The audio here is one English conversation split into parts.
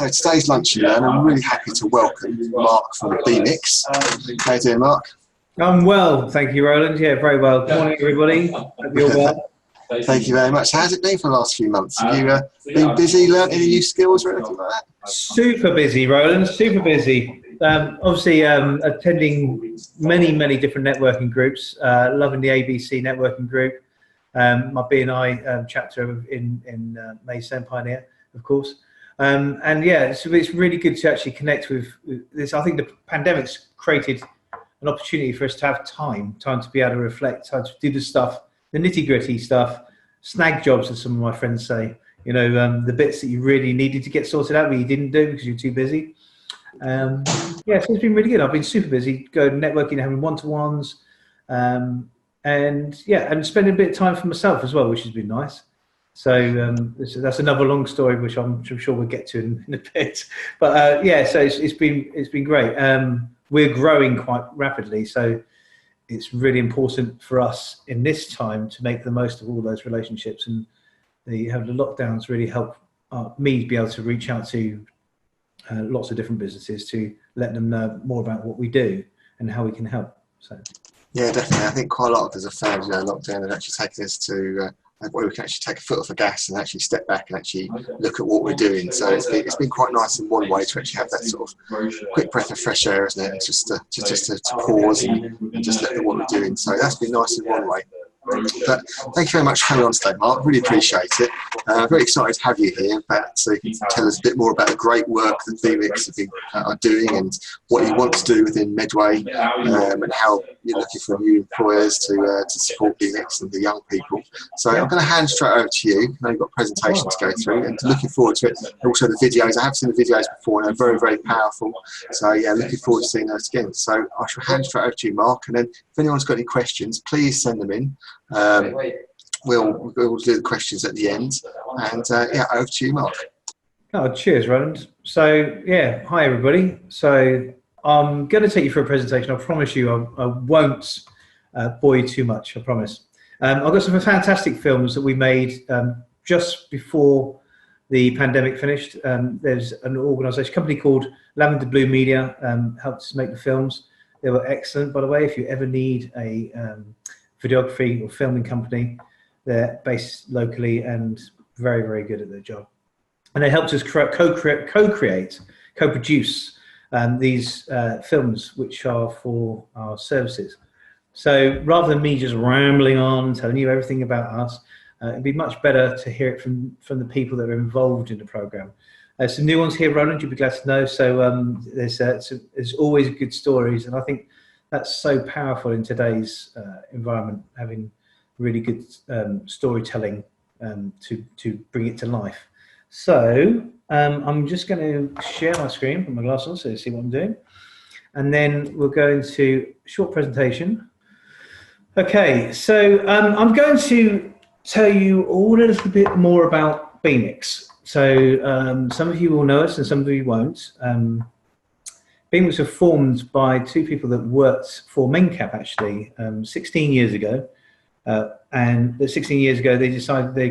So today's Lunch and Learn, I'm really happy to welcome Mark from Bemix. How you doing, Mark? I'm well, thank you, Roland. Yeah, very well. Good morning, everybody. Hope you're well. Thank you very much. How's it been for the last few months? Have you been busy learning any new skills or anything like that? Super busy, Roland. Super busy. Obviously, attending many different networking groups. Loving the ABC networking group. My BNI chapter in Mayson Pioneer, of course. And yeah, it's really good to actually connect with this. I think the pandemic's created an opportunity for us to have time to be able to reflect, time to do the stuff, the nitty-gritty stuff, snag jobs, as some of my friends say. You know, the bits that you really needed to get sorted out, but you didn't do because you're too busy. Yeah, so it's been really good. I've been super busy, going networking, having one-to-ones, and yeah, and spending a bit of time for myself as well, which has been nice. So that's another long story, which I'm sure we'll get to in a bit. But yeah, so it's been great. We're growing quite rapidly, so it's really important for us in this time to make the most of all those relationships. And the lockdowns really help me be able to reach out to lots of different businesses to let them know more about what we do and how we can help. So. Yeah, definitely. I think quite a lot of us have found, lockdown and actually taking us to where we can actually take a foot off the gas and actually step back and actually look at what we're doing. So it's been quite nice in one way to actually have that sort of quick breath of fresh air, isn't it? Just to pause and just look at what we're doing. So that's been nice in one way. But thank you very much for coming on today, Mark. Really appreciate it. Very excited to have you here. So you can tell us a bit more about the great work that Bemix are doing and what you want to do within Medway, and how you're looking for new employers to support Bemix and the young people. So I'm going to hand straight over to you. I know you've got a presentation to go through, and looking forward to it. And also the videos. I have seen the videos before, and they're very powerful. So yeah, looking forward to seeing those again. So I shall hand straight over to you, Mark. And then if anyone's got any questions, please send them in. We'll do the questions at the end, and yeah, over to you, Mark. Oh, cheers, Roland. So yeah, hi everybody. So I'm going to take you through a presentation. I promise you, I won't bore you too much. I promise. I've got some fantastic films that we made just before the pandemic finished. There's an organisation, company called Lavender Blue Media, helped us make the films. They were excellent, by the way. If you ever need a videography or filming company, they're based locally and very good at their job. And they helped us co-create, co-produce these films, which are for our services. So rather than me just rambling on, telling you everything about us, it'd be much better to hear it from the people that are involved in the program. Some new ones here, Roland, you'd be glad to know. So there's always good stories, and I think that's so powerful in today's environment, having really good storytelling to bring it to life. So I'm just going to share my screen, put my glasses on so you see what I'm doing. And then we'll go into a short presentation. Okay, so I'm going to tell you all a little bit more about Bemix. So some of you will know us and some of you won't. Bemix were formed by two people that worked for Mencap actually 16 years ago. And 16 years ago, they decided they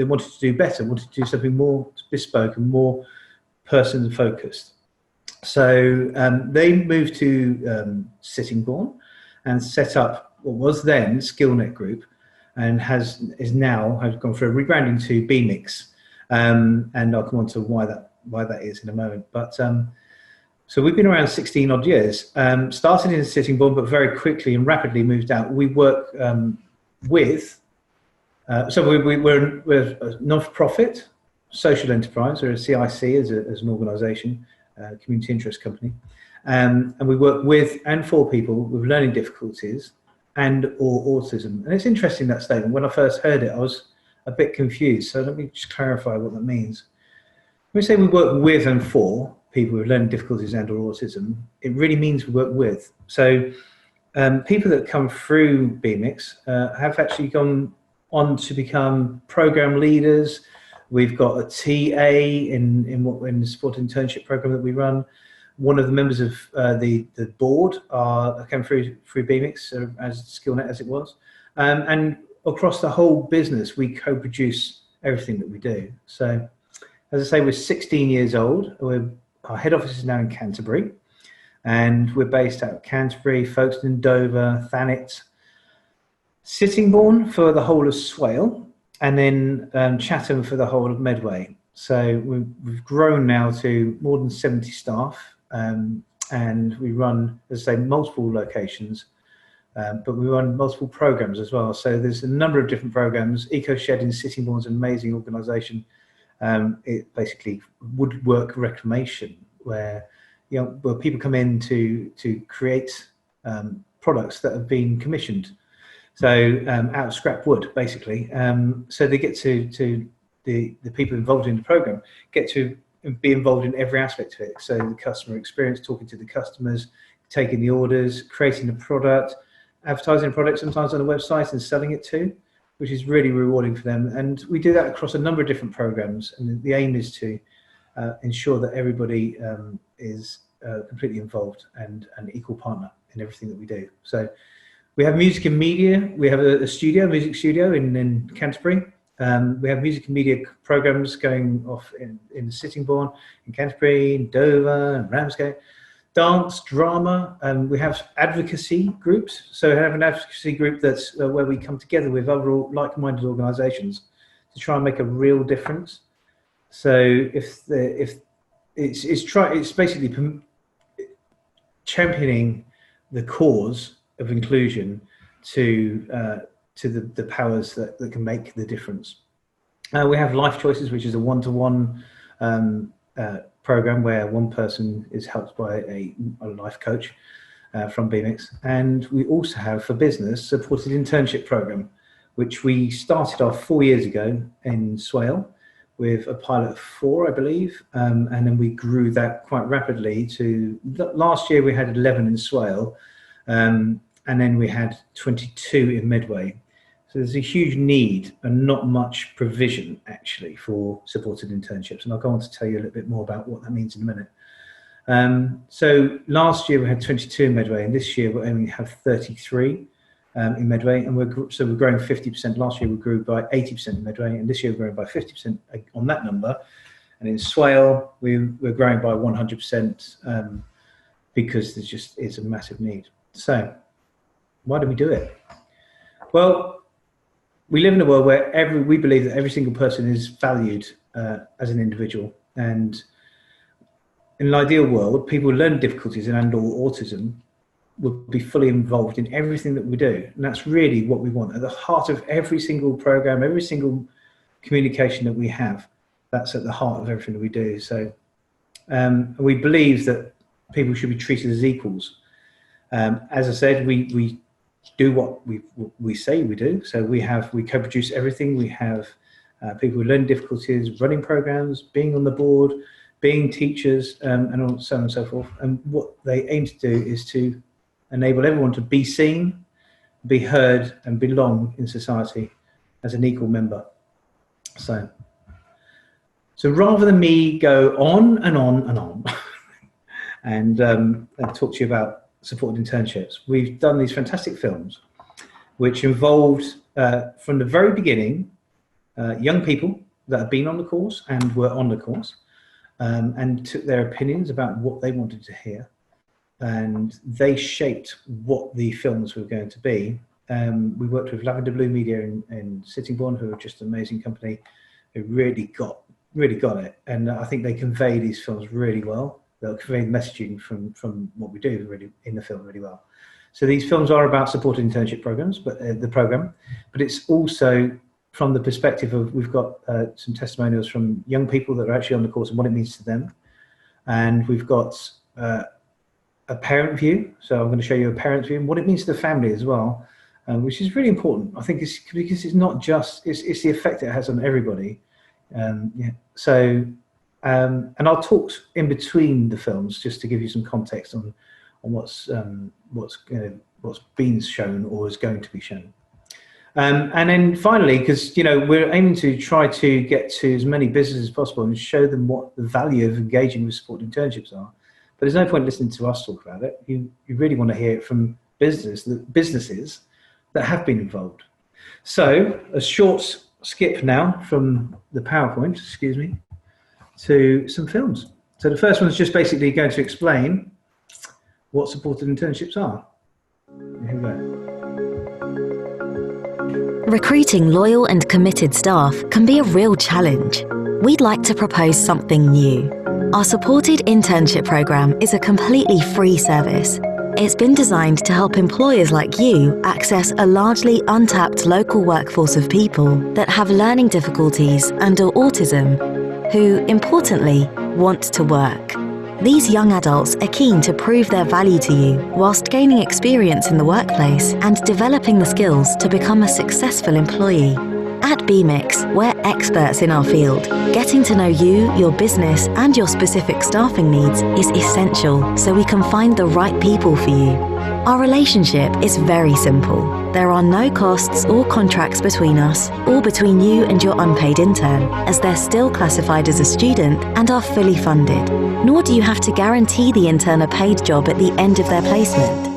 wanted to do better, wanted to do something more bespoke and more person-focused. So they moved to Sittingbourne and set up what was then SkillNet Group, and has gone through a rebranding to Bemix. And I'll come on to why that is in a moment. But so we've been around 16 odd years. Started in Sittingbourne, but very quickly and rapidly moved out. We work with, so we're a non-for-profit social enterprise, or a CIC as an organisation, community interest company, and we work with and for people with learning difficulties and or autism. And it's interesting, that statement. When I first heard it, I was a bit confused. So let me just clarify what that means. When we say we work with and for people with learning difficulties and or autism, it really means we work with. So people that come through Bemix have actually gone on to become program leaders. We've got a TA in the Supported Internship Programme that we run. One of the members of the board came through Bemix as SkillNet as it was. And across the whole business, we co-produce everything that we do. So As I say, we're 16 years old. Our head office is now in Canterbury, and we're based out of Canterbury, Folkestone, Dover, Thanet, Sittingbourne for the whole of Swale, and then Chatham for the whole of Medway. So we've grown now to more than 70 staff, and we run, as I say, multiple locations, but we run multiple programs as well. So there's a number of different programs. EcoShed in Sittingbourne is an amazing organisation. It basically woodwork reclamation, where where people come in to create products that have been commissioned. So out of scrap wood, basically. So they get to the people involved in the program get to be involved in every aspect of it. So the customer experience, talking to the customers, taking the orders, creating the product, advertising the product sometimes on the website and selling it too, which is really rewarding for them. And we do that across a number of different programs. And the aim is to ensure that everybody is completely involved and an equal partner in everything that we do. So we have music and media. We have a music studio in Canterbury. We have music and media programs going off in Sittingbourne, in Canterbury, in Dover, and Ramsgate. Dance, drama. We have advocacy groups. So we have an advocacy group that's where we come together with other like-minded organisations to try and make a real difference. So it's basically championing the cause of inclusion to the powers that can make the difference. We have Life Choices, which is a one-to-one program where one person is helped by a life coach from Bemix. And we also have, for business, Supported Internship Programme, which we started off 4 years ago in Swale with a pilot of 4, I believe. And then we grew that quite rapidly to, last year we had 11 in Swale, and then we had 22 in Medway. So there's a huge need and not much provision actually for supported internships. And I'll go on to tell you a little bit more about what that means in a minute. So last year we had 22 in Medway, and this year we're aiming to have 33 in Medway. And we're growing 50%. Last year we grew by 80% in Medway, and this year we're growing by 50% on that number. And in Swale, we're growing by 100% because there's just is a massive need. So why do we do it? Well, we live in a world where we believe that every single person is valued as an individual. And in an ideal world, people with learning difficulties and/or autism would be fully involved in everything that we do. And that's really what we want. At the heart of every single program, every single communication that we have, that's at the heart of everything that we do. So we believe that people should be treated as equals. As I said, we do what we say we do. So we co-produce everything. We have people with learning difficulties, running programs, being on the board, being teachers, and so on and so forth. And what they aim to do is to enable everyone to be seen, be heard, and belong in society as an equal member. So rather than me go on and on and on and talk to you about supported internships, we've done these fantastic films which involved from the very beginning young people that have been on the course and were on the course and took their opinions about what they wanted to hear, and they shaped what the films were going to be. We worked with Lavender Blue Media in Sittingbourne, who are just an amazing company who really got it, and I think they convey these films really well. They'll convey the messaging from what we do really in the film really well. So these films are about supported internship programs, but it's also from the perspective of, we've got some testimonials from young people that are actually on the course and what it means to them. And we've got a parent view. So I'm going to show you a parent view and what it means to the family as well, which is really important. I think it's because it's not just, it's the effect it has on everybody. Yeah. So, and I'll talk in between the films just to give you some context on what's been shown or is going to be shown. And then finally, because we're aiming to try to get to as many businesses as possible and show them what the value of engaging with supported internships are. But there's no point listening to us talk about it. You really want to hear it from businesses that have been involved. So a short skip now from the PowerPoint, excuse me. to some films. So the first one's just basically going to explain what supported internships are. Here we go. Recruiting loyal and committed staff can be a real challenge. We'd like to propose something new. Our Supported Internship Programme is a completely free service. It's been designed to help employers like you access a largely untapped local workforce of people that have learning difficulties and/or autism, who, importantly, want to work. These young adults are keen to prove their value to you whilst gaining experience in the workplace and developing the skills to become a successful employee. At Bemix, we're experts in our field. Getting to know you, your business, and your specific staffing needs is essential so we can find the right people for you. Our relationship is very simple. There are no costs or contracts between us or between you and your unpaid intern, as they're still classified as a student and are fully funded. Nor do you have to guarantee the intern a paid job at the end of their placement.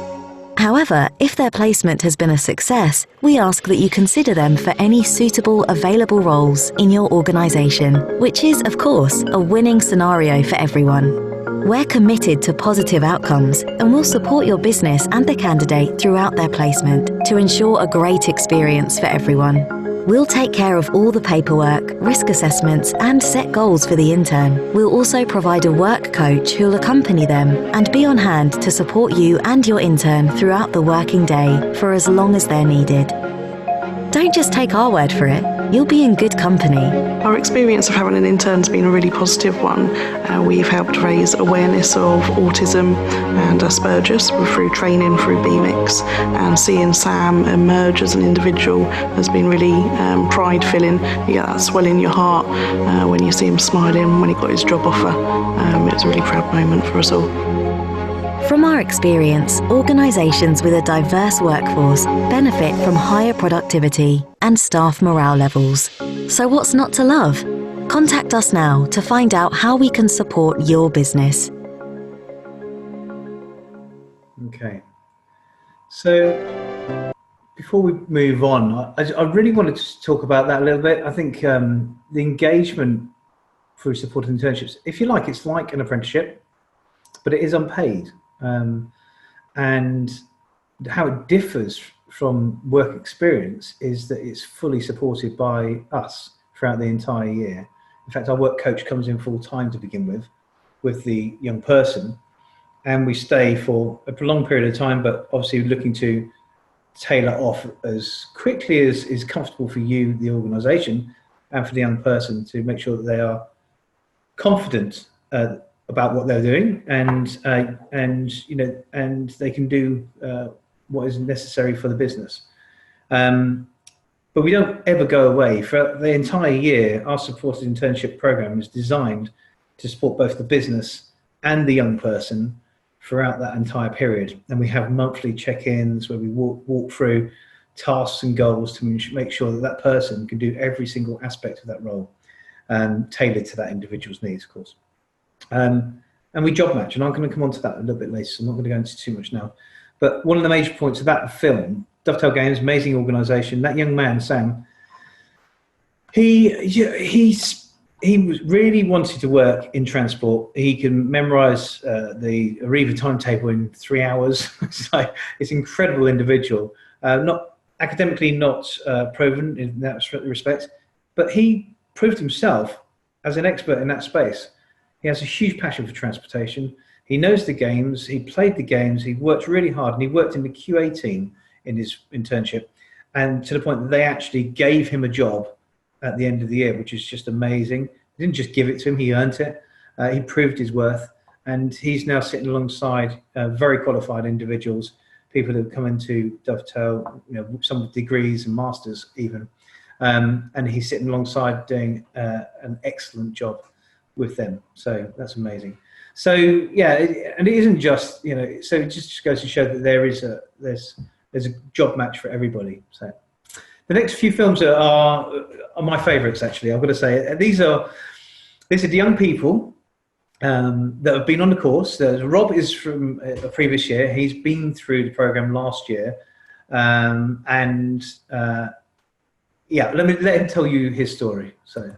However, if their placement has been a success, we ask that you consider them for any suitable available roles in your organisation, which is, of course, a winning scenario for everyone. We're committed to positive outcomes and will support your business and the candidate throughout their placement to ensure a great experience for everyone. We'll take care of all the paperwork, risk assessments, and set goals for the intern. We'll also provide a work coach who'll accompany them and be on hand to support you and your intern throughout the working day for as long as they're needed. Don't just take our word for it. You'll be in good company. Our experience of having an intern has been a really positive one. We've helped raise awareness of autism and Asperger's through training through Bemix, and seeing Sam emerge as an individual has been really pride-filling. You get that swell in your heart when you see him smiling when he got his job offer. It was a really proud moment for us all. From our experience, organisations with a diverse workforce benefit from higher productivity and staff morale levels. So what's not to love? Contact us now to find out how we can support your business. Okay. So before we move on, I really wanted to talk about that a little bit. I think the engagement through supported internships, if you like, it's like an apprenticeship, but it is unpaid. And how it differs from work experience is that it's fully supported by us throughout the entire year. In fact, our work coach comes in full time to begin with the young person, and we stay for a prolonged period of time, but obviously looking to tailor off as quickly as is comfortable for you, the organisation, and for the young person, to make sure that they are confident about what they're doing, and they can do what is necessary for the business. But we don't ever go away. For the entire year, our supported internship program is designed to support both the business and the young person throughout that entire period. And we have monthly check-ins where we walk through tasks and goals to make sure that that person can do every single aspect of that role, tailored to that individual's needs, of course. And we job match, and I'm going to come on to that a little bit later, so I'm not going to go into too much now. But one of the major points of that film, Dovetail Games, amazing organisation, that young man, Sam, he really wanted to work in transport. He can memorise the Arriva timetable in 3 hours. So it's an incredible individual, not academically not proven in that respect, but he proved himself as an expert in that space. He has a huge passion for transportation. He knows the games, he played the games, he worked really hard, and he worked in the QA team in his internship, and to the point that they actually gave him a job at the end of the year, which is just amazing. They didn't just give it to him, he earned it. He proved his worth, and he's now sitting alongside very qualified individuals, people that have come into Dovetail, some with degrees and masters even, and he's sitting alongside doing an excellent job with them. So that's amazing. So yeah, and it isn't just, so it just goes to show that there's a job match for everybody. So the next few films are my favorites, actually. I've got to say, these are the young people that have been on the course. Rob is from a previous year. He's been through the program last year, let me let him tell you his story. So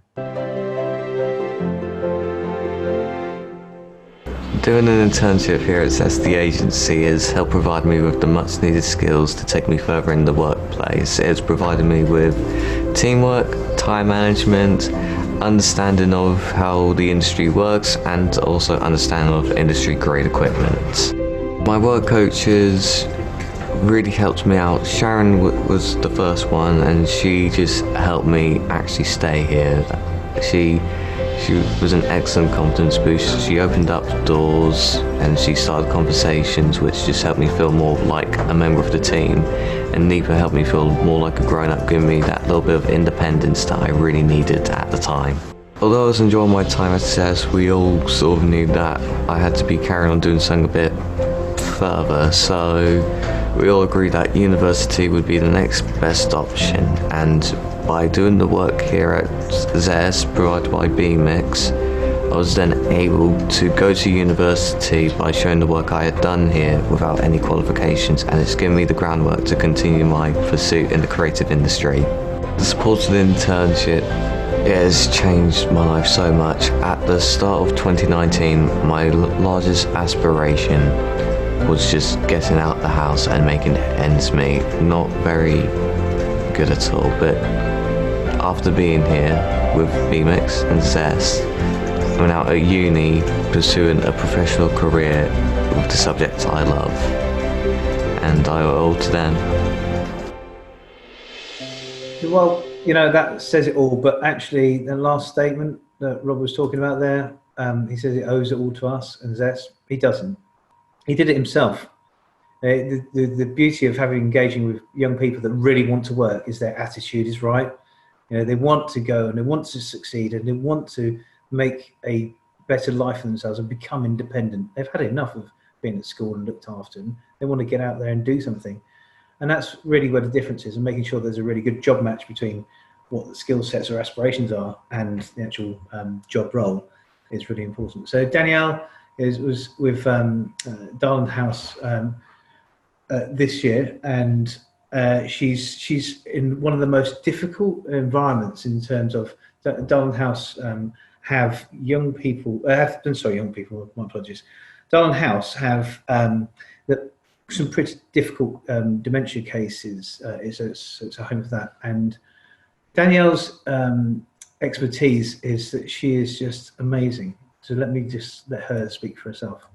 Doing an internship here at ZES, the agency, has helped provide me with the much needed skills to take me further in the workplace. It has provided me with teamwork, time management, understanding of how the industry works, and also understanding of industry grade equipment. My work coaches really helped me out. Sharon was the first one, and she just helped me actually stay here. She was an excellent confidence boost. She opened up doors and she started conversations which just helped me feel more like a member of the team, and Nipa helped me feel more like a grown-up, giving me that little bit of independence that I really needed at the time. Although I was enjoying my time at ZES, we all sort of knew that I had to be carrying on doing something a bit further, so we all agreed that university would be the next best option, and by doing the work here at ZES provided by Bemix, I was then able to go to university by showing the work I had done here without any qualifications, and it's given me the groundwork to continue my pursuit in the creative industry. The supported internship, it has changed my life so much. At the start of 2019, my largest aspiration was just getting out the house and making ends meet. Not very good at all, but after being here with Bemix and ZES, I'm now at uni pursuing a professional career with the subjects I love, and I owe it all to them. Well, you know, that says it all, but actually the last statement that Rob was talking about there, he says it owes it all to us and ZES. He doesn't. He did it himself. The beauty of engaging with young people that really want to work is their attitude is right. You know, they want to go and they want to succeed and they want to make a better life for themselves and become independent. They've had enough of being at school and looked after, and they want to get out there and do something. And that's really where the difference is, and making sure there's a really good job match between what the skill sets or aspirations are and the actual job role is really important. So Danielle was with Darland House this year, and she's in one of the most difficult environments in terms of Darland House have young people. My apologies. Darland House have some pretty difficult dementia cases. It's a home for that, and Danielle's expertise is that she is just amazing. So let me just let her speak for herself.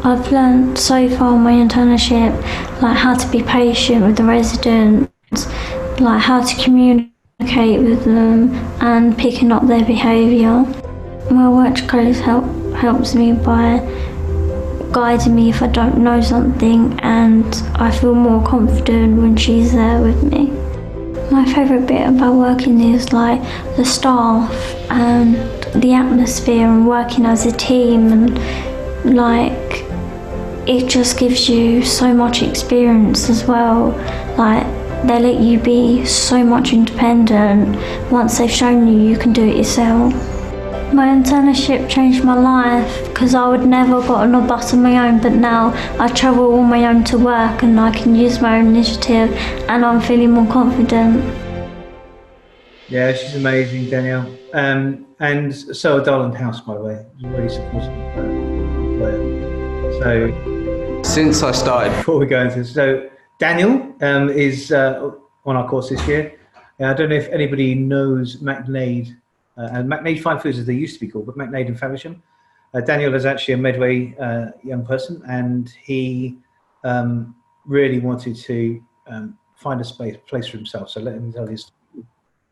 I've learned so far in my internship, like how to be patient with the residents, like how to communicate with them and picking up their behaviour. My work coach helps me by guiding me if I don't know something, and I feel more confident when she's there with me. My favourite bit about working is like the staff and the atmosphere and working as a team, and like it just gives you so much experience as well. Like they let you be so much independent once they've shown you can do it yourself. My internship changed my life because I would never have gotten a bus on my own, but now I travel on my own to work and I can use my own initiative and I'm feeling more confident. Yeah, she's amazing, Danielle. And so Darland House, by the way, really supportive. So since I started, before we go into this, so Daniel is on our course this year. I don't know if anybody knows McNaid. And McNaid Fine Foods as they used to be called, but McNaid and Faversham. Daniel is actually a Medway young person, and he really wanted to find a place for himself. So let him tell his story.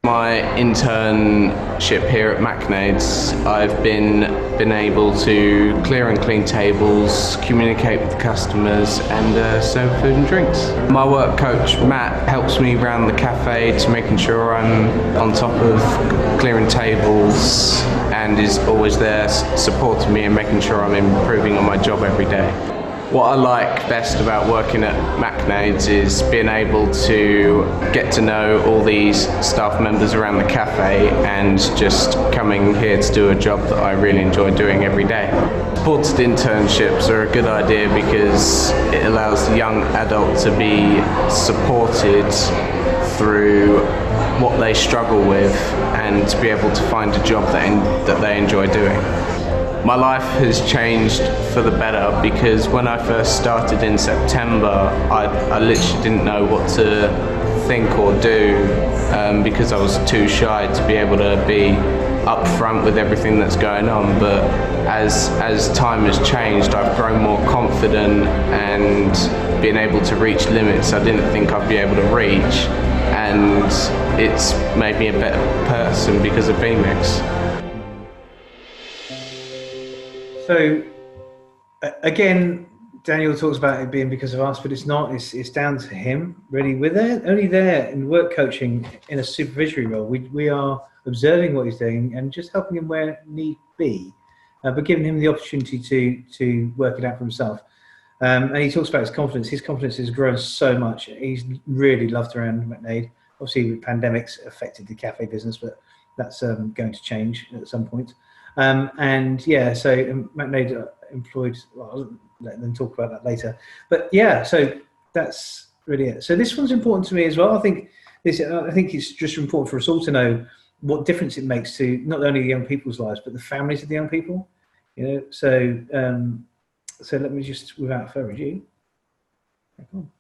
My internship here at McNaid's, I've been able to clear and clean tables, communicate with customers, and serve food and drinks. My work coach Matt helps me around the cafe to making sure I'm on top of clearing tables, and is always there supporting me and making sure I'm improving on my job every day. What I like best about working at McNaid's is being able to get to know all these staff members around the cafe and just coming here to do a job that I really enjoy doing every day. Supported internships are a good idea because it allows the young adult to be supported through what they struggle with and to be able to find a job that they enjoy doing. My life has changed for the better because when I first started in September, I literally didn't know what to think or do because I was too shy to be able to be upfront with everything that's going on. But as time has changed, I've grown more confident and been able to reach limits I didn't think I'd be able to reach, and it's made me a better person because of Bemix. So again, Daniel talks about it being because of us, but it's not. It's down to him, really. We're there, only there in work coaching in a supervisory role. We are observing what he's doing and just helping him where need be, but giving him the opportunity to work it out for himself. And he talks about his confidence. His confidence has grown so much. He's really loved around McNaid. Obviously, with pandemics affected the cafe business, but that's going to change at some point. And yeah, so McNaid employed, well, I'll let them talk about that later. But yeah, so that's really it. So this one's important to me as well. I think it's just important for us all to know what difference it makes to not only the young people's lives, but the families of the young people. You know, so let me just, without further ado, crack on.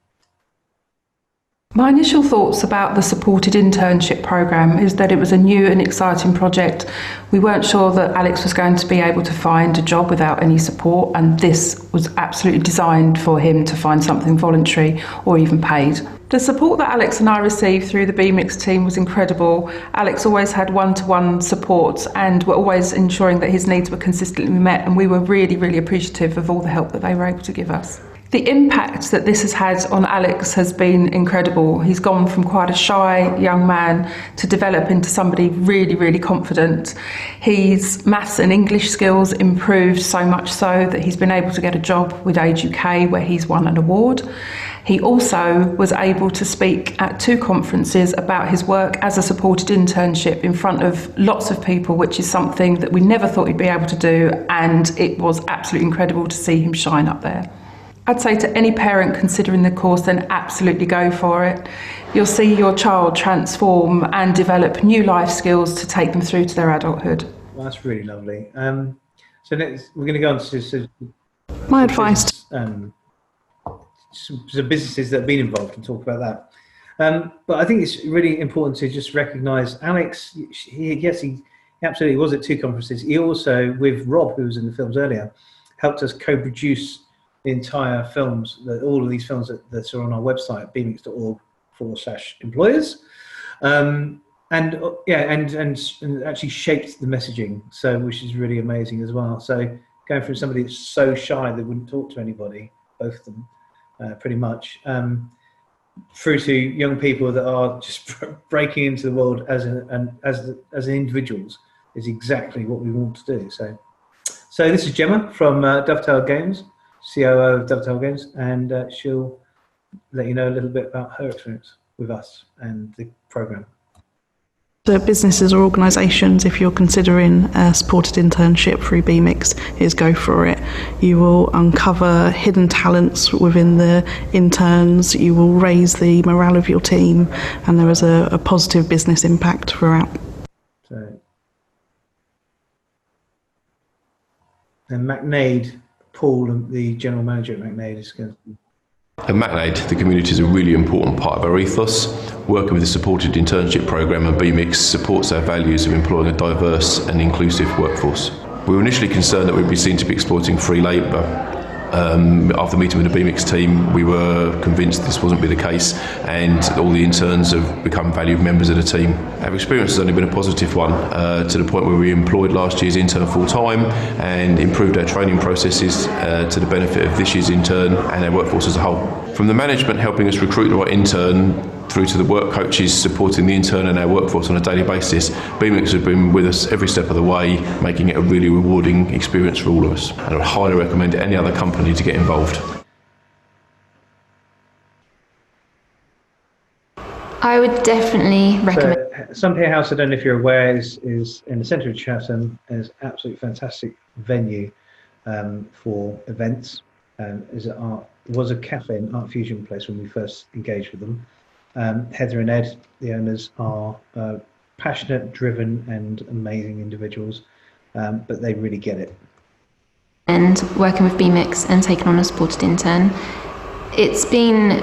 My initial thoughts about the Supported Internship Programme is that it was a new and exciting project. We weren't sure that Alex was going to be able to find a job without any support, and this was absolutely designed for him to find something voluntary or even paid. The support that Alex and I received through the Bemix team was incredible. Alex always had one-to-one support and were always ensuring that his needs were consistently met, and we were really, really appreciative of all the help that they were able to give us. The impact that this has had on Alex has been incredible. He's gone from quite a shy young man to develop into somebody really, really confident. His maths and English skills improved so much so that he's been able to get a job with Age UK where he's won an award. He also was able to speak at 2 conferences about his work as a supported internship in front of lots of people, which is something that we never thought he'd be able to do, and it was absolutely incredible to see him shine up there. I'd say to any parent considering the course, then absolutely go for it. You'll see your child transform and develop new life skills to take them through to their adulthood. Well, that's really lovely. So next, we're going to go on to My advice. Some businesses that have been involved and talk about that. But I think it's really important to just recognise Alex. He absolutely was at 2 conferences. He also, with Rob, who was in the films earlier, helped us co-produce the entire films, all of these films that are on our website, bemix.org/employers, and actually shaped the messaging, so which is really amazing as well. So going from somebody that's so shy that wouldn't talk to anybody, both of them, pretty much, through to young people that are just breaking into the world as individuals is exactly what we want to do. So this is Gemma from Dovetail Games, COO of Dovetail Games, and she'll let you know a little bit about her experience with us and the programme. The businesses or organisations, if you're considering a supported internship through Bemix, is go for it. You will uncover hidden talents within the interns, you will raise the morale of your team, and there is a positive business impact throughout. So, and McNaid, Paul, the general manager at McNaid, is going to... At McNaid, the community is a really important part of our ethos. Working with the Supported Internship Programme and Bemix supports our values of employing a diverse and inclusive workforce. We were initially concerned that we'd be seen to be exploiting free labour. After meeting with the Bemix team, we were convinced this wasn't be the case, and all the interns have become valued members of the team. Our experience has only been a positive one, to the point where we employed last year's intern full-time and improved our training processes to the benefit of this year's intern and our workforce as a whole. From the management helping us recruit the right intern, through to the work coaches supporting the intern and our workforce on a daily basis, Bemix have been with us every step of the way, making it a really rewarding experience for all of us. And I would highly recommend any other company to get involved. I would definitely recommend. So, Sunpier House, I don't know if you're aware, is in the centre of Chatham, is an absolutely fantastic venue for events. It was a cafe and art fusion place when we first engaged with them. Heather and Ed, the owners, are passionate, driven, and amazing individuals, but they really get it. And working with Bemix and taking on a supported intern, it's been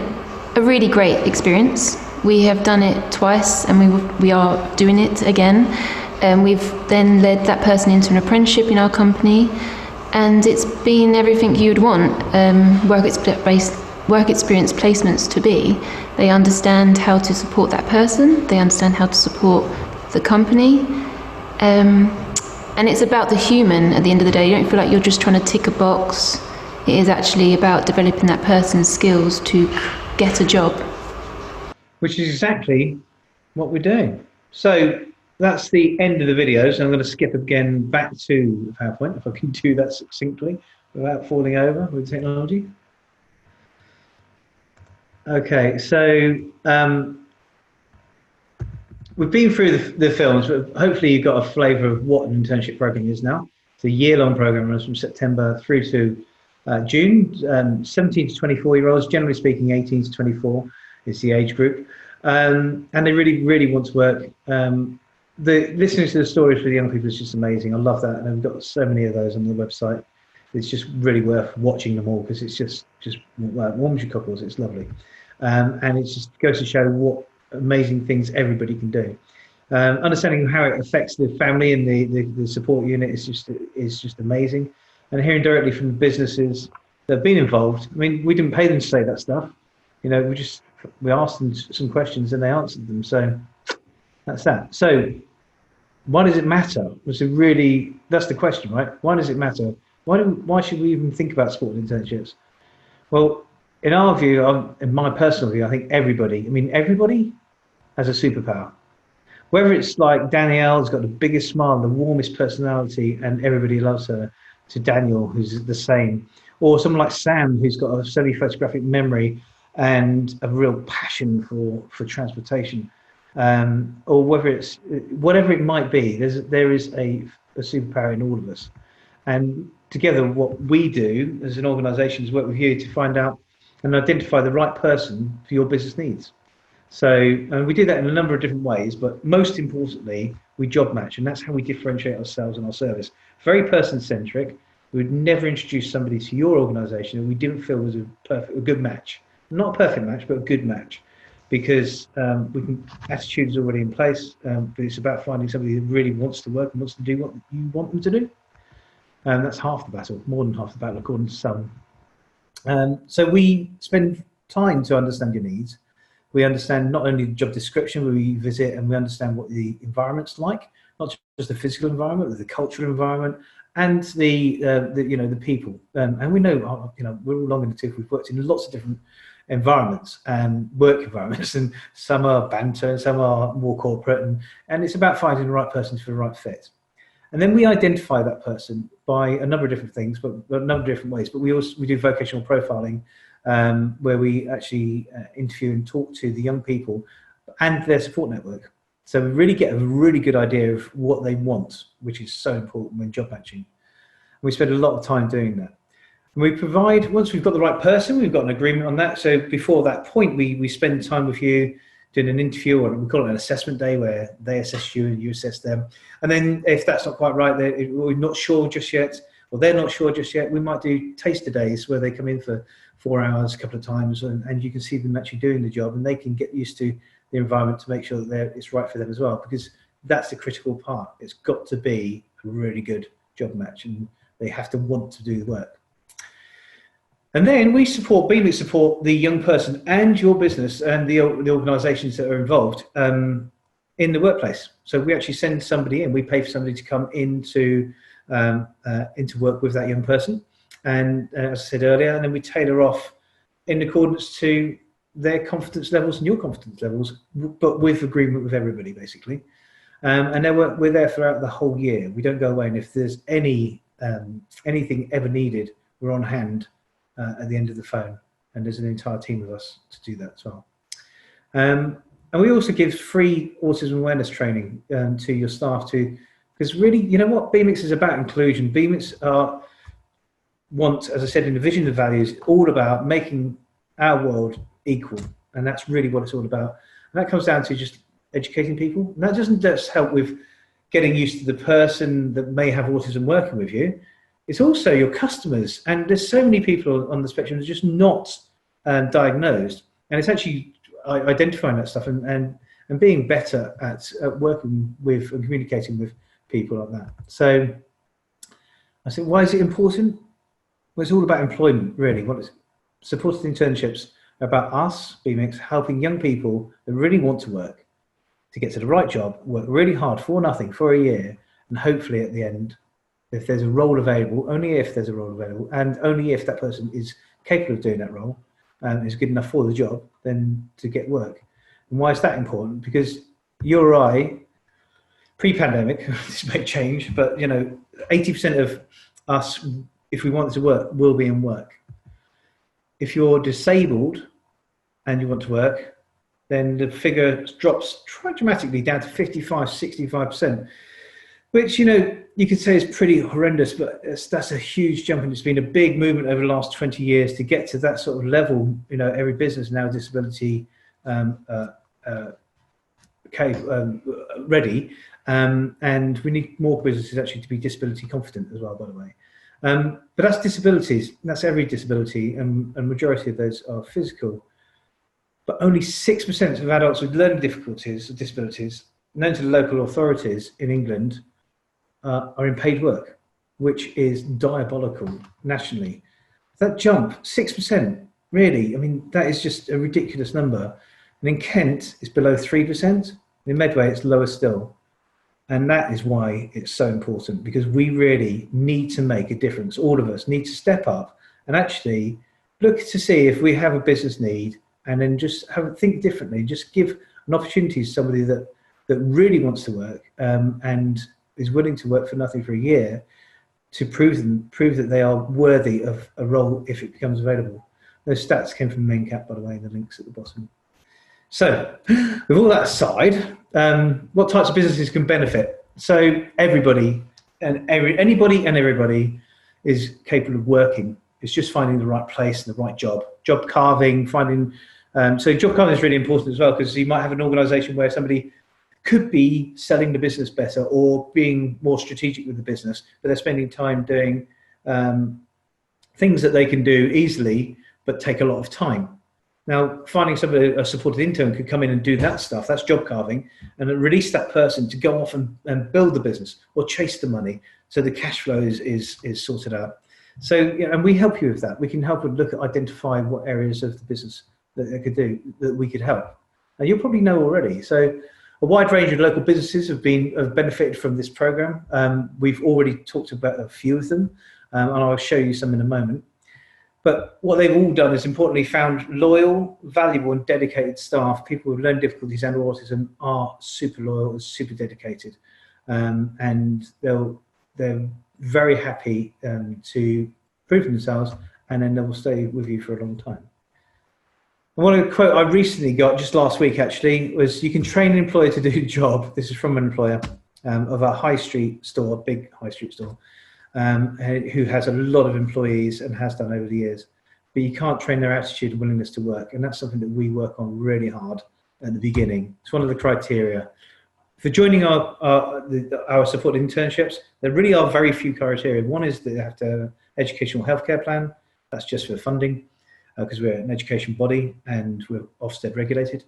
a really great experience. We have done it twice, and we are doing it again. We've then led that person into an apprenticeship in our company, and it's been everything you'd want work experience placements to be. They understand how to support that person, they understand how to support the company, and it's about the human at the end of the day. You don't feel like you're just trying to tick a box. It is actually about developing that person's skills to get a job. Which is exactly what we're doing. So that's the end of the video. So I'm going to skip again back to PowerPoint, if I can do that succinctly without falling over with technology. Okay, so we've been through the films, but hopefully you've got a flavour of what an internship programme is now. It's a year-long programme, runs from September through to June. 17 to 24-year-olds, generally speaking 18 to 24 is the age group. And they really, really want to work. Listening to the stories for the young people is just amazing. I love that, and I've got so many of those on the website. It's just really worth watching them all, because it's just warms your cockles. It's lovely. And it just goes to show what amazing things everybody can do. Understanding how it affects the family and the support unit is just amazing. And hearing directly from the businesses that have been involved. I mean, we didn't pay them to say that stuff. You know, we asked them some questions and they answered them. So that's that. So why does it matter? That's the question, right? Why does it matter? Why should we even think about supported internships? Well, in our view, in my personal view, I think everybody has a superpower. Whether it's like Danielle's got the biggest smile, the warmest personality, and everybody loves her, to Daniel, who's the same, or someone like Sam, who's got a semi-photographic memory and a real passion for transportation, or whatever it might be, there is a superpower in all of us. And together, what we do as an organisation is work with you to find out and identify the right person for your business needs. So we do that in a number of different ways, but most importantly, we job match, and that's how we differentiate ourselves and our service. Very person-centric. We would never introduce somebody to your organisation and we didn't feel was a good match. Not a perfect match, but a good match, because attitude is already in place, but it's about finding somebody that really wants to work and wants to do what you want them to do. And that's half the battle, more than half the battle, according to some. So we spend time to understand your needs. We understand not only the job description where we visit, and we understand what the environment's like, not just the physical environment, but the cultural environment and the people. And we know, we're all long in the tooth. We've worked in lots of different environments and work environments, and some are banter and some are more corporate, and it's about finding the right person for the right fit. And then we identify that person by a number of different things, but a number of different ways. But we do vocational profiling, where we actually interview and talk to the young people and their support network. So we really get a really good idea of what they want, which is so important when job matching. And we spend a lot of time doing that. And we provide, once we've got the right person, we've got an agreement on that. So before that point, we spend time with you doing an interview, or we call it an assessment day, where they assess you and you assess them. And then if that's not quite right, we're not sure just yet, or they're not sure just yet, we might do taster days where they come in for 4 hours a couple of times, and you can see them actually doing the job, and they can get used to the environment to make sure that it's right for them as well, because that's the critical part. It's got to be a really good job match, and they have to want to do the work. And then Bemix support the young person and your business and the organisations that are involved in the workplace. So we actually send somebody in, we pay for somebody to come into work with that young person. And as I said earlier, and then we tailor off in accordance to their confidence levels and your confidence levels, but with agreement with everybody, basically. And then we're there throughout the whole year. We don't go away, and if there's anything ever needed, we're on hand at the end of the phone, and there's an entire team of us to do that as well. And we also give free autism awareness training to your staff because really, you know what, Bemix is about inclusion. Bemix as I said in the vision and values, all about making our world equal And that's really what it's all about. And that comes down to just educating people. And that doesn't just help with getting used to the person that may have autism working with you. It's also your customers. And there's so many people on the spectrum that are just not diagnosed. And it's actually identifying that stuff and being better at working with and communicating with people like that. So I said, why is it important? Well, it's all about employment, really. What is supported internships are about us, Bemix, helping young people that really want to work to get to the right job, work really hard for nothing for a year, and hopefully at the end, if there's a role available, only if there's a role available, and only if that person is capable of doing that role and is good enough for the job, then to get work. And why is that important? Because you or I, pre-pandemic, this may change, but 80% of us, if we want to work, will be in work. If you're disabled and you want to work, then the figure drops dramatically down to 55, 65%, which, you could say is pretty horrendous, but that's a huge jump, and it's been a big movement over the last 20 years to get to that sort of level. Every business now disability ready, and we need more businesses actually to be disability confident as well, by the way. But that's disabilities, that's every disability, and majority of those are physical. But only 6% of adults with learning difficulties or disabilities known to the local authorities in England are in paid work, which is diabolical nationally. That jump, 6%, really, that is just a ridiculous number. And in Kent, it's below 3%. In Medway, it's lower still. And that is why it's so important, because we really need to make a difference. All of us need to step up and actually look to see if we have a business need, and then just think differently. Just give an opportunity to somebody that really wants to work and is willing to work for nothing for a year, to prove that they are worthy of a role if it becomes available. Those stats came from MainCap, by the way, the links at the bottom. So, with all that aside, what types of businesses can benefit? So anybody and everybody is capable of working. It's just finding the right place and the right job. Job carving, so job carving is really important as well, because you might have an organisation where somebody could be selling the business better or being more strategic with the business, but they're spending time doing things that they can do easily but take a lot of time. Now, finding somebody, a supported intern, could come in and do that stuff, that's job carving, and then release that person to go off and build the business or chase the money, so the cash flow is sorted out. So, and we help you with that. We can help and look at identify what areas of the business that they could do, that we could help. And you'll probably know already. So a wide range of local businesses have benefited from this program. We've already talked about a few of them, and I'll show you some in a moment. But what they've all done is importantly found loyal, valuable and dedicated staff. People with learning difficulties and autism are super loyal and super dedicated. And they're very happy to prove themselves, and then they will stay with you for a long time. And one quote I recently got, just last week actually, was, you can train an employer to do a job. This is from an employer of a high street store, a big high street store, who has a lot of employees and has done over the years. But you can't train their attitude and willingness to work. And that's something that we work on really hard at the beginning. It's one of the criteria. For joining our supported internships, there really are very few criteria. One is that they have to have an educational healthcare plan. That's just for funding, because we're an education body and we're Ofsted regulated.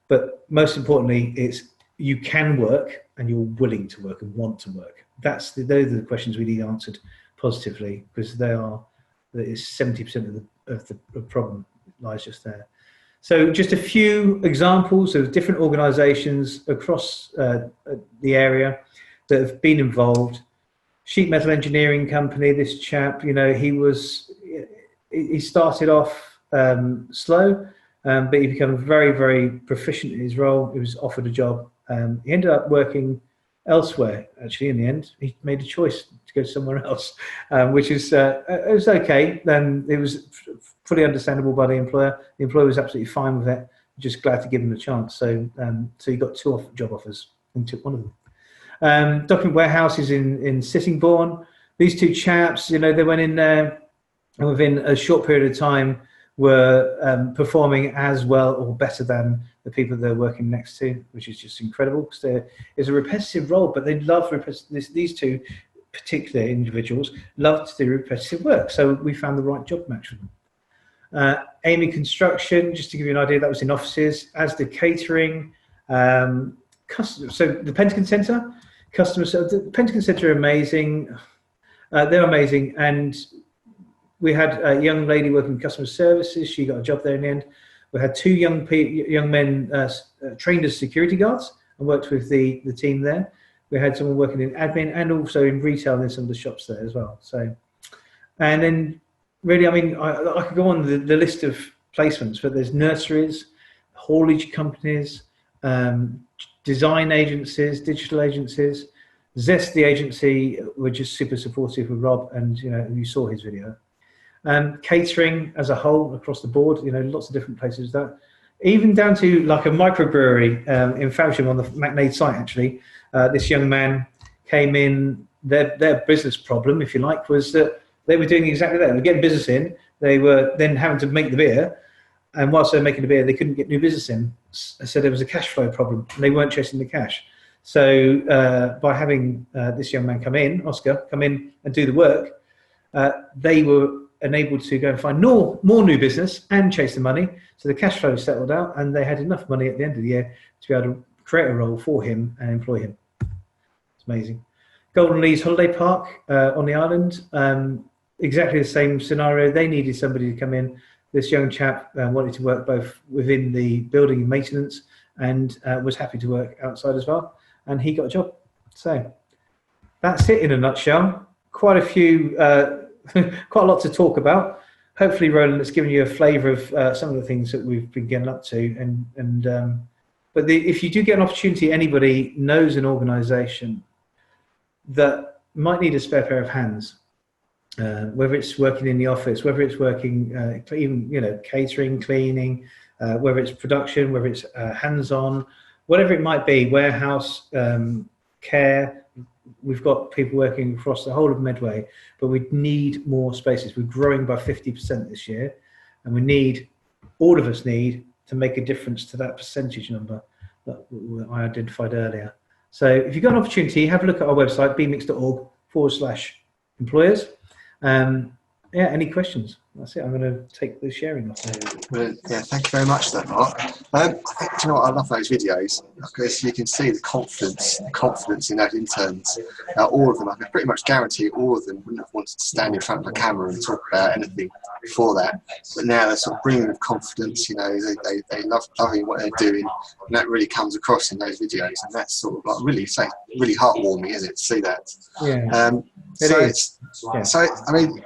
But most importantly, it's you can work and you're willing to work and want to work. Those are the questions we need answered positively, because it's 70% of the problem lies just there. So just a few examples of different organisations across the area that have been involved. Sheet metal engineering company, this chap, he started off slow, but he became very, very proficient in his role. He was offered a job. He ended up working elsewhere, actually, in the end. He made a choice to go somewhere else, which is it was okay. Then it was fully understandable by the employer. The employer was absolutely fine with it, just glad to give him a chance. So he got two job offers and took one of them. Document warehouses in Sittingbourne. These two chaps, they went in there, and within a short period of time were performing as well or better than the people they're working next to, which is just incredible, because it's a repetitive role, but they love these two particular individuals love to do repetitive work, so we found the right job match for them. Amy Construction, just to give you an idea, that was in offices, as did catering. So the Pentagon Centre, the Pentagon Centre are amazing. They're amazing, and we had a young lady working in customer services. She got a job there in the end. We had two young men trained as security guards and worked with the team there. We had someone working in admin and also in retail in some of the shops there as well. So, and then really, I mean, I could go on the list of placements, but there's nurseries, haulage companies, design agencies, digital agencies. Zest, the agency, were just super supportive with Rob, and you saw his video. Catering as a whole across the board, lots of different places. That even down to like a microbrewery in Faversham on the McNade site. Actually, this young man came in. Their business problem, if you like, was that they were doing exactly that. They were getting business in. They were then having to make the beer, and whilst they were making the beer, they couldn't get new business in. So there was a cash flow problem, and they weren't chasing the cash. So by having this young man come in, Oscar, come in and do the work, they were enabled to go and find more new business and chase the money. So the cash flow settled out, and they had enough money at the end of the year to be able to create a role for him and employ him. It's amazing. Golden Lees Holiday Park on the island, exactly the same scenario. They needed somebody to come in. This young chap wanted to work both within the building and maintenance, and was happy to work outside as well. And he got a job. So that's it in a nutshell. Quite a lot to talk about. Hopefully, Roland, it's given you a flavour of some of the things that we've been getting up to. But if you do get an opportunity, anybody knows an organisation that might need a spare pair of hands, whether it's working in the office, whether it's working even catering, cleaning, whether it's production, whether it's hands-on, whatever it might be, warehouse, care. We've got people working across the whole of Medway, but we need more spaces. We're growing by 50% this year, and all of us need to make a difference to that percentage number that I identified earlier. So if you've got an opportunity, have a look at our website, bmix.org/employers. Any questions? That's it. I'm going to take the sharing off. Brilliant. Yeah, thank you very much for that, Mark. I think, do you know what? I love those videos because you can see the confidence in those interns. All of them, I can pretty much guarantee all of them wouldn't have wanted to stand in front of a camera and talk about anything before that. But now they're sort of bringing with confidence. They love loving what they're doing, and that really comes across in those videos. And that's sort of like really heartwarming, isn't it, to see that? Yeah. So I mean,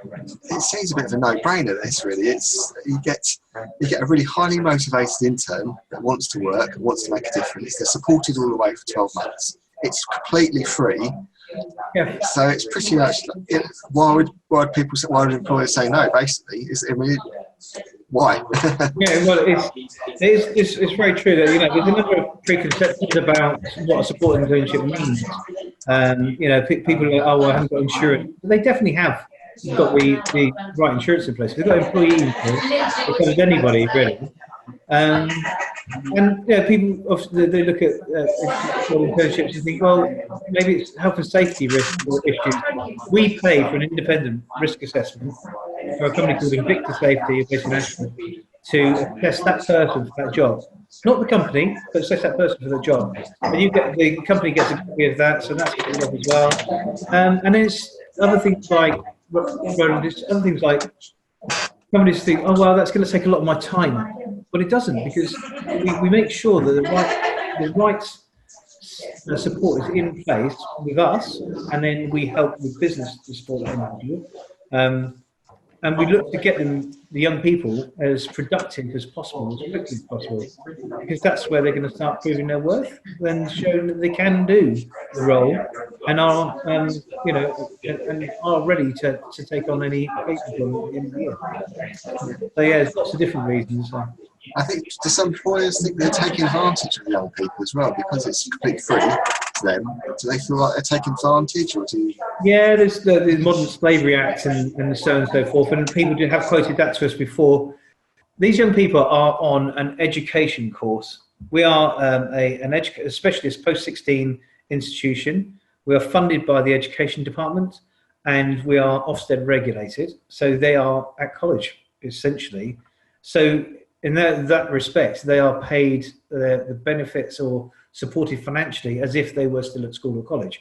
it seems a bit of a no-brainer. This really, you get a really highly motivated intern that wants to work, wants to make a difference. They're supported all the way for 12 months. It's completely free. Yeah. So it's pretty much. Why would employers say no? Basically, why? Yeah, well, it's very true that there's a number of preconceptions about what a supported internship means. People are like, oh, well, I haven't got insurance. But they definitely have got the right insurance in place. They've got employee insurance. It covers anybody really. People often they look at internships and think, well, maybe it's health and safety risk or issues. We pay for an independent risk assessment for a company called Invicta Safety International to assess that person for that job. Not the company, but assess that person for the job. And the company gets a copy of that, so that's good as well. And there's other things like companies think, oh well, that's going to take a lot of my time. But it doesn't, because we make sure that the right support is in place with us, and then we help with business to support that individual. And we look to get the young people as productive as possible, as quickly as possible, because that's where they're going to start proving their worth, then showing that they can do the role and are, and are ready to take on any people at the end of the year. So yeah, there's lots of different reasons. I think, do some employers think they're taking advantage of young people as well because it's completely free to them? Do they feel like they're taking advantage, or do you... Yeah, there's the Modern Slavery Act and so on and so forth, and people have quoted that to us before. these young people are on an education course. We are a specialist post-16 institution. We are funded by the education department, and we are Ofsted regulated. So they are at college, essentially. So in that respect, they are paid the benefits or supported financially as if they were still at school or college.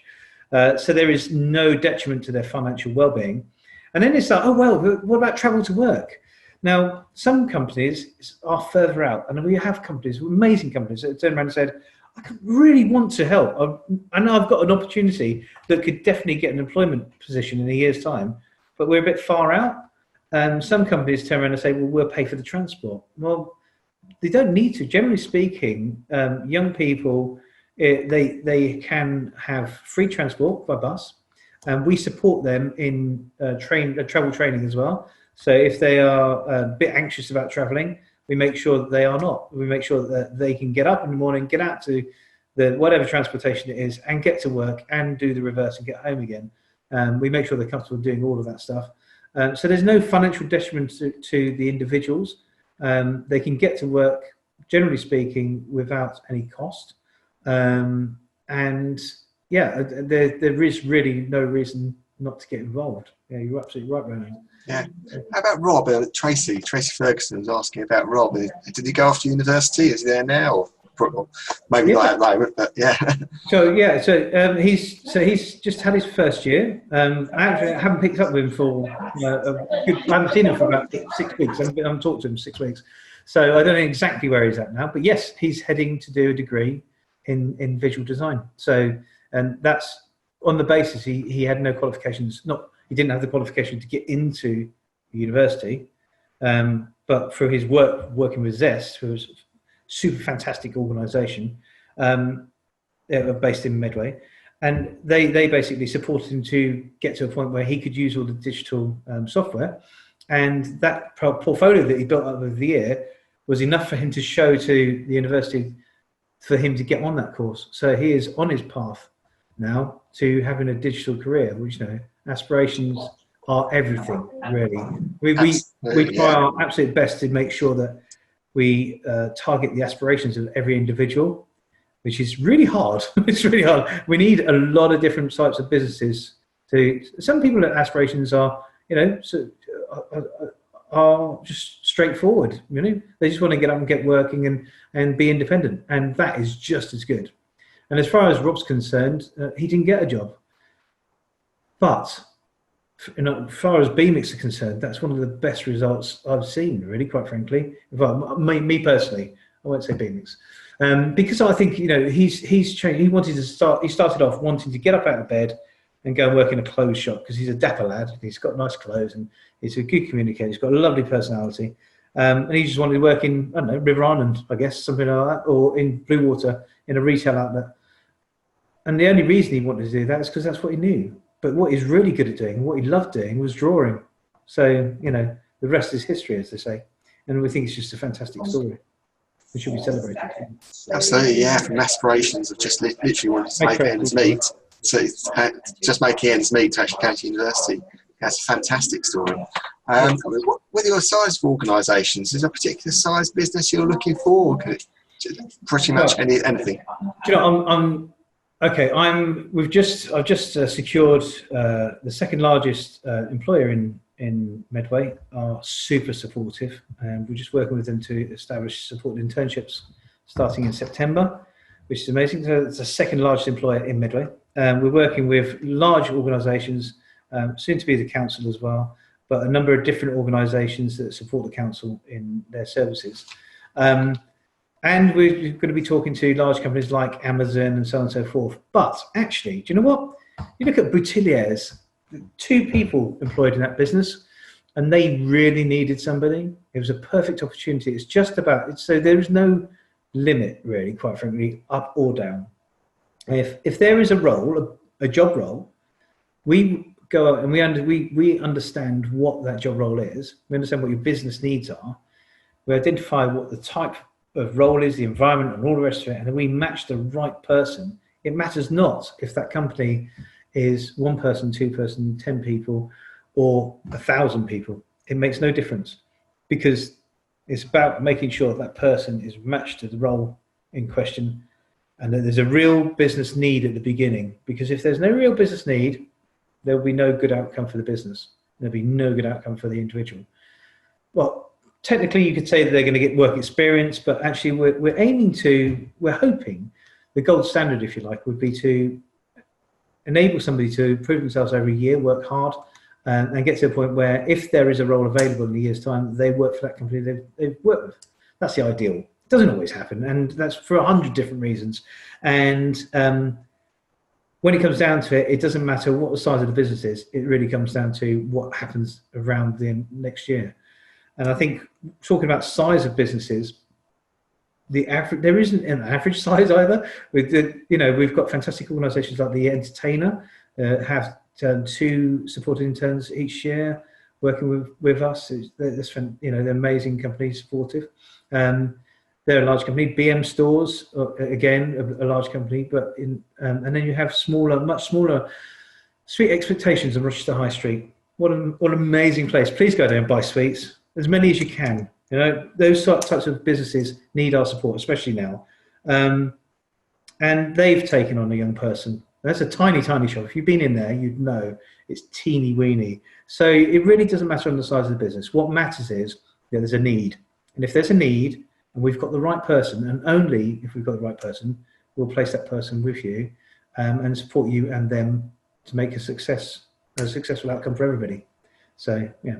So there is no detriment to their financial well-being. And then it's like, oh, well, what about travel to work? Now, some companies are further out, and we have companies, amazing companies, that turned around and said, I really want to help. I know I've got an opportunity that could definitely get an employment position in a year's time, but we're a bit far out. And some companies turn around and say, well, we'll pay for the transport. Well, they don't need to. Generally speaking, young people, they can have free transport by bus, and we support them in travel training as well. So if they are a bit anxious about traveling, we make sure that they are not. We make sure that they can get up in the morning, get out to whatever transportation it is, and get to work and do the reverse and get home again. We make sure they're comfortable doing all of that stuff. So there's no financial detriment to the individuals. They can get to work, generally speaking, without any cost. And yeah, there is really no reason not to get involved. Yeah, you're absolutely right, Ronan. Yeah. How about Rob? Tracy Ferguson was asking about Rob. Did he go off to university? Is he there now? Or maybe not at the moment, but yeah. So he's just had his first year. Actually, I haven't picked up with him for I haven't seen him for about 6 weeks. I haven't talked to him 6 weeks, so I don't know exactly where he's at now. But yes, he's heading to do a degree in visual design. So, and that's on the basis he had no qualifications. He didn't have the qualification to get into university, but through his working with Zest, who was a super fantastic organisation, they were based in Medway, and they basically supported him to get to a point where he could use all the digital software, and that portfolio that he built up over the year was enough for him to show to the university for him to get on that course. So he is on his path now to having a digital career, which, aspirations are everything, really. We try our absolute best to make sure that we target the aspirations of every individual, which is really hard. It's really hard. We need a lot of different types of businesses. Some people at aspirations are, are just straightforward. They just want to get up and get working and be independent, and that is just as good. And as far as Rob's concerned, he didn't get a job. But as far as Bemix are concerned, that's one of the best results I've seen, really, quite frankly. Me personally, I won't say Bemix. Because I think, he's changed. He started off wanting to get up out of bed and go and work in a clothes shop because he's a dapper lad. He's got nice clothes and he's a good communicator. He's got a lovely personality. And he just wanted to work in, I don't know, River Island, I guess, something like that, or in Bluewater in a retail outlet. And the only reason he wanted to do that is because that's what he knew. But what he's really good at doing, what he loved doing, was drawing. So, the rest is history, as they say. And we think it's just a fantastic story. It should be celebrated. Absolutely, yeah. From aspirations of just literally wanting to make ends meet, so just making ends meet to actually go to university. That's a fantastic story. With your size of organisations, is there a particular size business you're looking for? Or pretty much anything. Okay, I've just secured the second largest employer in Medway. Are super supportive, and we're just working with them to establish supported internships starting in September, which is amazing. So it's the second largest employer in Medway. We're working with large organisations, soon to be the council as well, but a number of different organisations that support the council in their services. And we're going to be talking to large companies like Amazon and so on and so forth. But actually, do you know what? You look at Boutilliers, 2 people employed in that business, and they really needed somebody. It was a perfect opportunity. It's just about, so there is no limit, really, quite frankly, up or down. If there is a role, a job role, we go out and we understand what that job role is. We understand what your business needs are. We identify what the type of role is, the environment, and all the rest of it, and then we match the right person. It matters not if that company is 1 person, 2 person, 10 people, or 1,000 people. It makes no difference, because It's about making sure that person is matched to the role in question, and that there's a real business need at the beginning. Because if there's no real business need, there will be no good outcome for the business. There'll be no good outcome for the individual. Well, technically you could say that they're going to get work experience, but actually we're hoping the gold standard, if you like, would be to enable somebody to prove themselves every year, work hard, and get to a point where if there is a role available in a year's time, they work for that company they've worked with. That's the ideal. It doesn't always happen, and that's for 100 different reasons. And when it comes down to it, it doesn't matter what the size of the business is. It really comes down to what happens around the next year. And I think talking about size of businesses, there isn't an average size either. We've got fantastic organisations like the Entertainer, have 2 supported interns each year working with us. They're amazing companies, supportive. They're a large company. BM Stores, again, a large company, but and then you have much smaller, Sweet Expectations on Rochester High Street. What an amazing place! Please go there and buy sweets, as many as you can. Those types of businesses need our support, especially now. And they've taken on a young person. That's a tiny, tiny shop. If you've been in there, you'd know it's teeny weeny. So it really doesn't matter on the size of the business. What matters is there's a need, and if there's a need, and we've got the right person, and only if we've got the right person, we'll place that person with you and support you and them to make a successful outcome for everybody. So, yeah.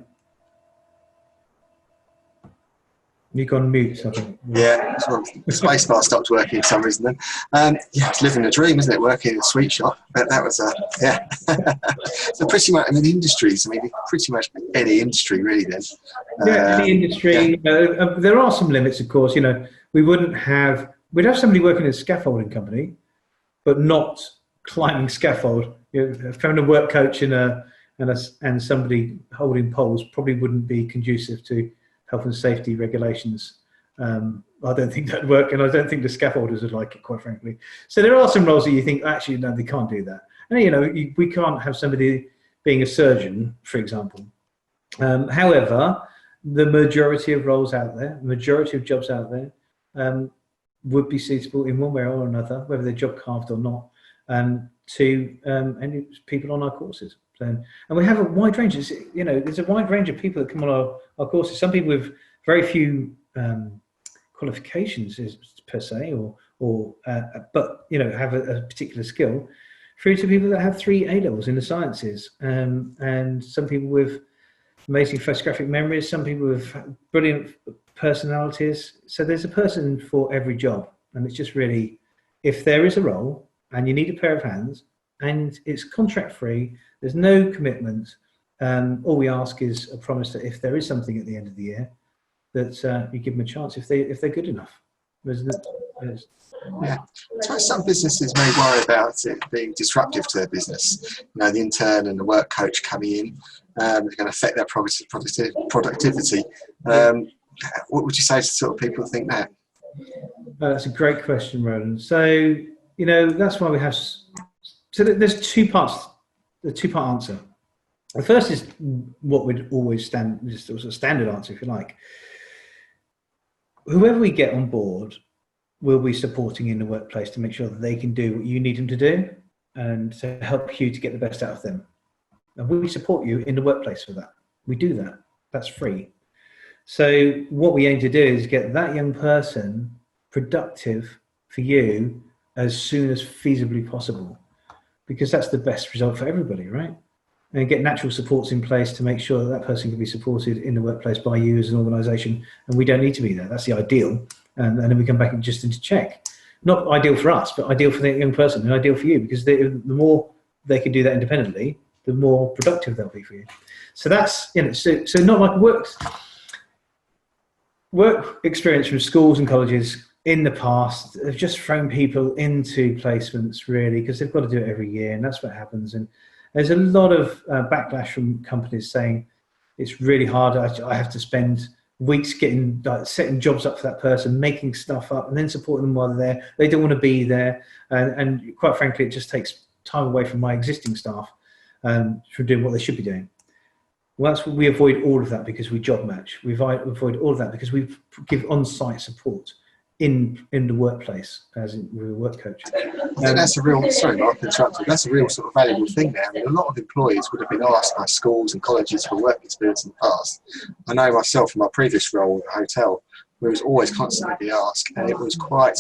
You've gone mute, I think. Yeah, the spacebar stopped working for some reason then. It's living the dream, isn't it? Working in a sweet shop. But that was, yeah. So pretty much, industries, pretty much any industry really then. Any industry. Yeah. There are some limits, of course. We'd have somebody working in a scaffolding company, but not climbing scaffold. Having a work coach and somebody holding poles probably wouldn't be conducive to health and safety regulations. I don't think that'd work, and I don't think the scaffolders would like it, quite frankly. So there are some roles that you think, actually, no, they can't do that. And we can't have somebody being a surgeon, for example. However, the majority of roles out there, majority of jobs out there, would be suitable in one way or another, whether they're job carved or not, to any people on our courses. And we have a wide range. There's a wide range of people that come on our courses. Some people with very few qualifications per se, but have a particular skill, through to people that have 3 A-levels in the sciences, and some people with amazing photographic memories, some people with brilliant personalities. So there's a person for every job, and it's just really, if there is a role and you need a pair of hands and it's contract free, there's no commitment, all we ask is a promise that if there is something at the end of the year, that you give them a chance if they're good enough. Yeah, so some businesses may worry about it being disruptive to their business. The intern and the work coach coming in, they're going to affect their productivity. What would you say to sort of people who think that? That's a great question, Roland. So that's why we have. So there's 2 parts. The 2-part answer. The first is what would always just a standard answer, if you like. Whoever we get on board, we'll be supporting in the workplace to make sure that they can do what you need them to do, and to help you to get the best out of them. And we support you in the workplace for that. We do that. That's free. So what we aim to do is get that young person productive for you as soon as feasibly possible, because that's the best result for everybody, right? And get natural supports in place to make sure that person can be supported in the workplace by you as an organisation, and we don't need to be there. That's the ideal. And then we come back and just into check. Not ideal for us, but ideal for the young person, and ideal for you, because the more they can do that independently, the more productive they'll be for you. So that's, so not like work experience from schools and colleges in the past have just thrown people into placements, really, because they've got to do it every year, and that's what happens. And there's a lot of backlash from companies saying it's really hard. I have to spend weeks setting jobs up for that person, making stuff up, and then supporting them while they're there. They don't want to be there, and quite frankly, it just takes time away from my existing staff from doing what they should be doing. Well, we avoid all of that because we job match. We avoid all of that because we give on-site support in the workplace as with a work coach. I think that's a real, sorry Mark, interrupted, that's a real sort of valuable thing there. I mean, a lot of employees would have been asked by schools and colleges for work experience in the past. I know myself in my previous role at a hotel, we was always constantly be asked, and it was quite,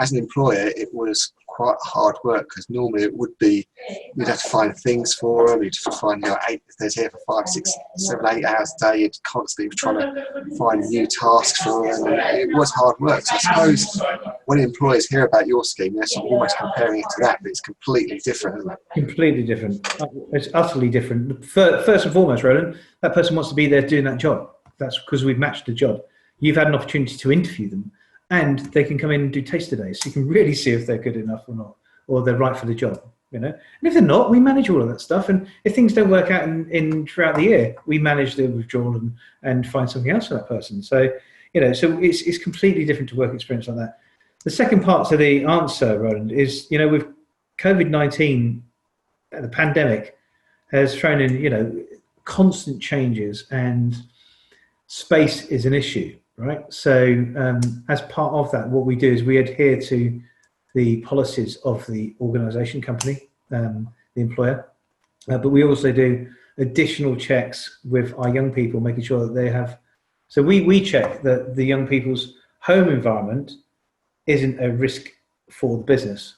as an employer, it was quite hard work because normally it would be, you'd have to find things for them, you'd have to find, if they're here for 5, 6, 7, 8 hours a day, you'd constantly be trying to find new tasks for them, and it was hard work. So I suppose when employers hear about your scheme, they're sort of almost comparing it to that, but it's completely different, isn't it? Completely different. It's utterly different. First and foremost, Roland, that person wants to be there doing that job. That's because we've matched the job. You've had an opportunity to interview them, and they can come in and do taster days, so you can really see if they're good enough or not, or they're right for the job. And if they're not, we manage all of that stuff. And if things don't work out in throughout the year, we manage the withdrawal and find something else for that person. So so it's completely different to work experience like that. The second part to the answer, Roland, is with COVID-19, the pandemic has thrown in constant changes, and space is an issue. Right. So as part of that, what we do is we adhere to the policies of the organisation company, the employer, but we also do additional checks with our young people, making sure that they have. So we check that the young people's home environment isn't a risk for the business,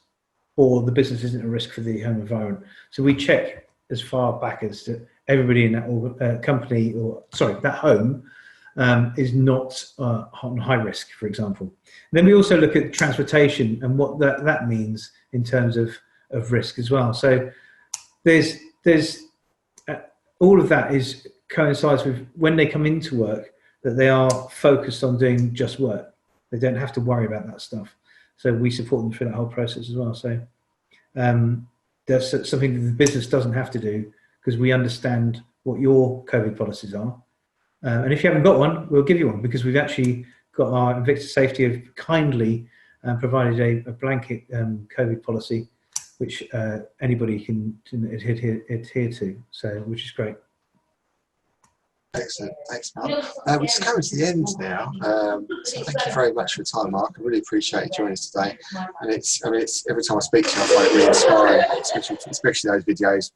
or the business isn't a risk for the home environment. So we check as far back as to everybody in that company, that home. Is not on high risk, for example. And then we also look at transportation and what that means in terms of risk as well. So there's all of that coincides with when they come into work, that they are focused on doing just work. They don't have to worry about that stuff. So we support them through that whole process as well. So that's something that the business doesn't have to do, because we understand what your COVID policies are. And if you haven't got one, we'll give you one, because we've actually got our Invictus Safety have kindly provided a blanket COVID policy, which anybody can adhere to, which is great. Excellent, thanks Mark. We're just coming to the end now, so thank you very much for your time, Mark. I really appreciate you joining us today. And it's every time I speak to you, I find it really inspiring, especially those videos,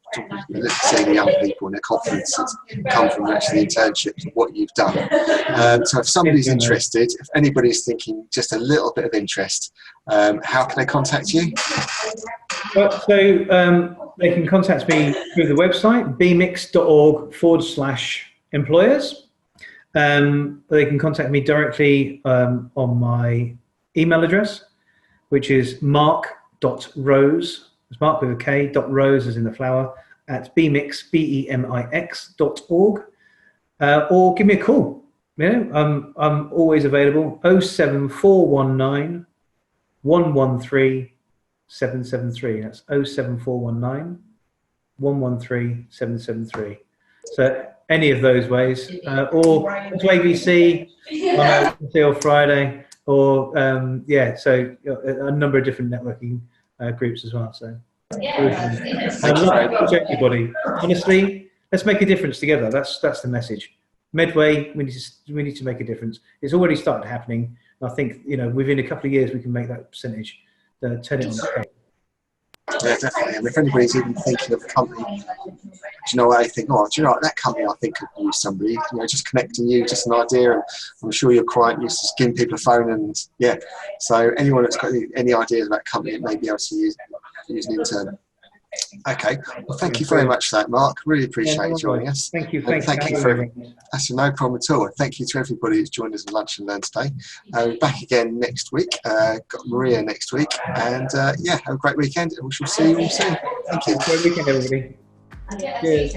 seeing the young people and their confidence that's come from actually the internships and what you've done. So if somebody's interested, if anybody's thinking just a little bit of interest, how can they contact you? Well, so they can contact me through the website, bemix.org/employers. They can contact me directly on my email address, which is mark.rose, it's Mark with a K, .rose as in the flower, at bemix.org, or give me a call. I'm always available. 07419 113 773. That's 07419 113 773. So any of those ways, or to ABC on Wednesday or Friday, or so a number of different networking groups as well. So I'd love to everybody. Honestly, let's make a difference together. That's the message. Medway, we need to make a difference. It's already started happening. And I think within a couple of years we can make that percentage turn it on the head. Yeah, definitely. And if anybody's even thinking of a company, I think, that company I think could use somebody, just connecting you, just an idea, and I'm sure you're quite used to giving people a phone, and so anyone that's got any ideas about company that may be able to use an intern. Okay, well thank you very much for that, Mark. Really appreciate you joining us. Thank you. Thank you for everything. That's no problem at all. And thank you to everybody who's joined us at Lunch and Learn today. We're back again next week. Got Maria next week, and have a great weekend, and we shall see you all soon. Thank you. Great weekend, everybody. Cheers.